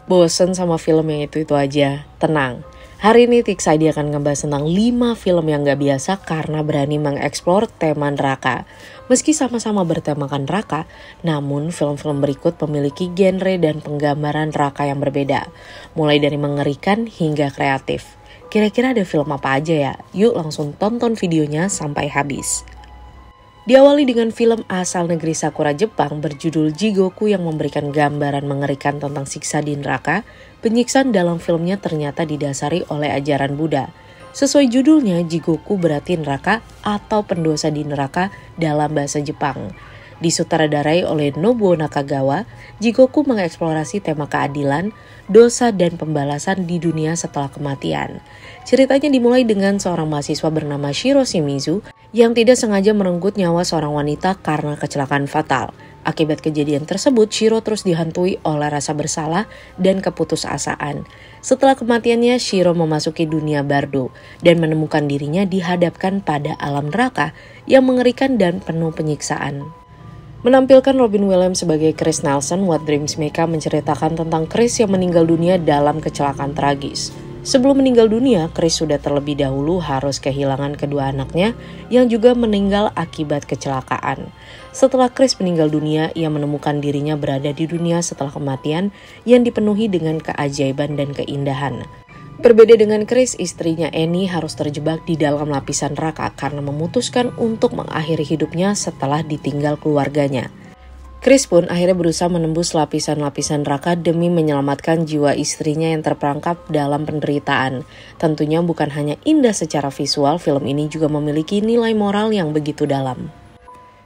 Bosen sama film yang itu-itu aja? Tenang, hari ini Tix ID akan ngebahas tentang 5 film yang gak biasa karena berani mengeksplor tema neraka. Meski sama-sama bertemakan neraka, namun film-film berikut memiliki genre dan penggambaran neraka yang berbeda. Mulai dari mengerikan hingga kreatif. Kira-kira ada film apa aja ya? Yuk langsung tonton videonya sampai habis. Diawali dengan film asal negeri Sakura Jepang berjudul Jigoku yang memberikan gambaran mengerikan tentang siksa di neraka. Penyiksaan dalam filmnya ternyata didasari oleh ajaran Buddha. Sesuai judulnya, Jigoku berarti neraka atau pendosa di neraka dalam bahasa Jepang. Disutradarai oleh Nobuo Nakagawa, Jigoku mengeksplorasi tema keadilan, dosa dan pembalasan di dunia setelah kematian. Ceritanya dimulai dengan seorang mahasiswa bernama Shiro Shimizu yang tidak sengaja merenggut nyawa seorang wanita karena kecelakaan fatal. Akibat kejadian tersebut, Shiro terus dihantui oleh rasa bersalah dan keputusasaan. Setelah kematiannya, Shiro memasuki dunia bardo dan menemukan dirinya dihadapkan pada alam neraka yang mengerikan dan penuh penyiksaan. Menampilkan Robin Williams sebagai Chris Nelson, What Dreams May Come menceritakan tentang Chris yang meninggal dunia dalam kecelakaan tragis. Sebelum meninggal dunia, Chris sudah terlebih dahulu harus kehilangan kedua anaknya yang juga meninggal akibat kecelakaan. Setelah Chris meninggal dunia, ia menemukan dirinya berada di dunia setelah kematian yang dipenuhi dengan keajaiban dan keindahan. Berbeda dengan Chris, istrinya Annie harus terjebak di dalam lapisan neraka karena memutuskan untuk mengakhiri hidupnya setelah ditinggal keluarganya. Chris pun akhirnya berusaha menembus lapisan-lapisan neraka demi menyelamatkan jiwa istrinya yang terperangkap dalam penderitaan. Tentunya bukan hanya indah secara visual, film ini juga memiliki nilai moral yang begitu dalam.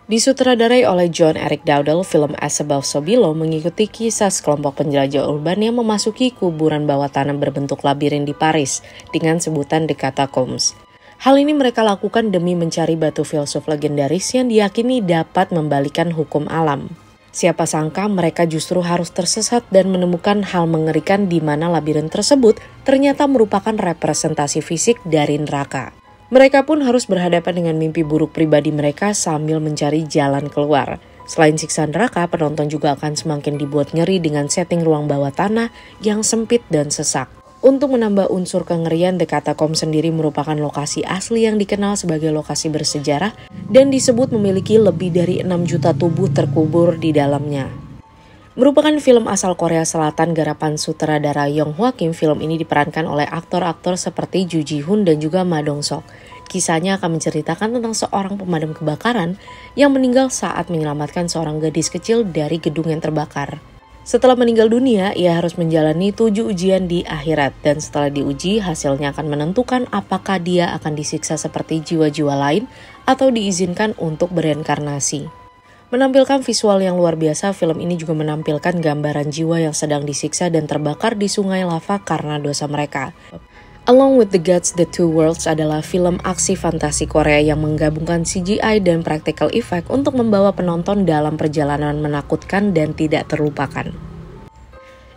Disutradarai oleh John Eric Dowdle, film As Above So Below mengikuti kisah sekelompok penjelajah urban yang memasuki kuburan bawah tanah berbentuk labirin di Paris dengan sebutan The Catacombs. Hal ini mereka lakukan demi mencari batu filsuf legendaris yang diyakini dapat membalikan hukum alam. Siapa sangka mereka justru harus tersesat dan menemukan hal mengerikan di mana labirin tersebut ternyata merupakan representasi fisik dari neraka. Mereka pun harus berhadapan dengan mimpi buruk pribadi mereka sambil mencari jalan keluar. Selain siksa neraka, penonton juga akan semakin dibuat ngeri dengan setting ruang bawah tanah yang sempit dan sesak. Untuk menambah unsur kengerian, The Catacombs sendiri merupakan lokasi asli yang dikenal sebagai lokasi bersejarah dan disebut memiliki lebih dari 6 juta tubuh terkubur di dalamnya. Merupakan film asal Korea Selatan garapan sutradara Yong Hwa Kim, film ini diperankan oleh aktor-aktor seperti Ju Ji Hoon dan juga Ma Dong Seok. Kisahnya akan menceritakan tentang seorang pemadam kebakaran yang meninggal saat menyelamatkan seorang gadis kecil dari gedung yang terbakar. Setelah meninggal dunia, ia harus menjalani 7 ujian di akhirat dan setelah diuji, hasilnya akan menentukan apakah dia akan disiksa seperti jiwa-jiwa lain atau diizinkan untuk bereinkarnasi. Menampilkan visual yang luar biasa, film ini juga menampilkan gambaran jiwa yang sedang disiksa dan terbakar di sungai lava karena dosa mereka. Along with the Gods, The Two Worlds adalah film aksi fantasi Korea yang menggabungkan CGI dan practical effect untuk membawa penonton dalam perjalanan menakutkan dan tidak terlupakan.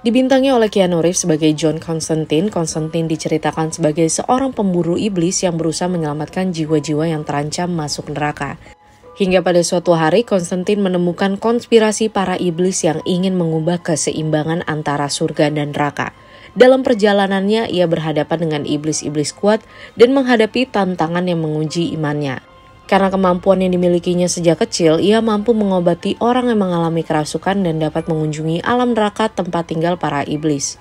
Dibintangi oleh Keanu Reeves sebagai John Constantine, Constantine diceritakan sebagai seorang pemburu iblis yang berusaha menyelamatkan jiwa-jiwa yang terancam masuk neraka. Hingga pada suatu hari, Constantine menemukan konspirasi para iblis yang ingin mengubah keseimbangan antara surga dan neraka. Dalam perjalanannya, ia berhadapan dengan iblis-iblis kuat dan menghadapi tantangan yang menguji imannya. Karena kemampuan yang dimilikinya sejak kecil, ia mampu mengobati orang yang mengalami kerasukan dan dapat mengunjungi alam neraka tempat tinggal para iblis.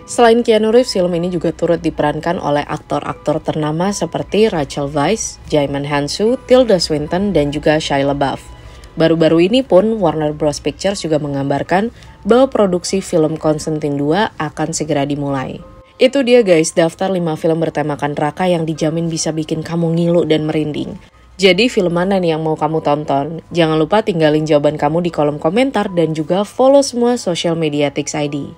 Selain Keanu Reeves, film ini juga turut diperankan oleh aktor-aktor ternama seperti Rachel Weisz, Djimon Hounsou, Tilda Swinton, dan juga Shia LaBeouf. Baru-baru ini pun Warner Bros Pictures juga menggambarkan bahwa produksi film Constantine 2 akan segera dimulai. Itu dia guys, daftar 5 film bertemakan neraka yang dijamin bisa bikin kamu ngilu dan merinding. Jadi film mana nih yang mau kamu tonton? Jangan lupa tinggalin jawaban kamu di kolom komentar dan juga follow semua sosial media Tix ID.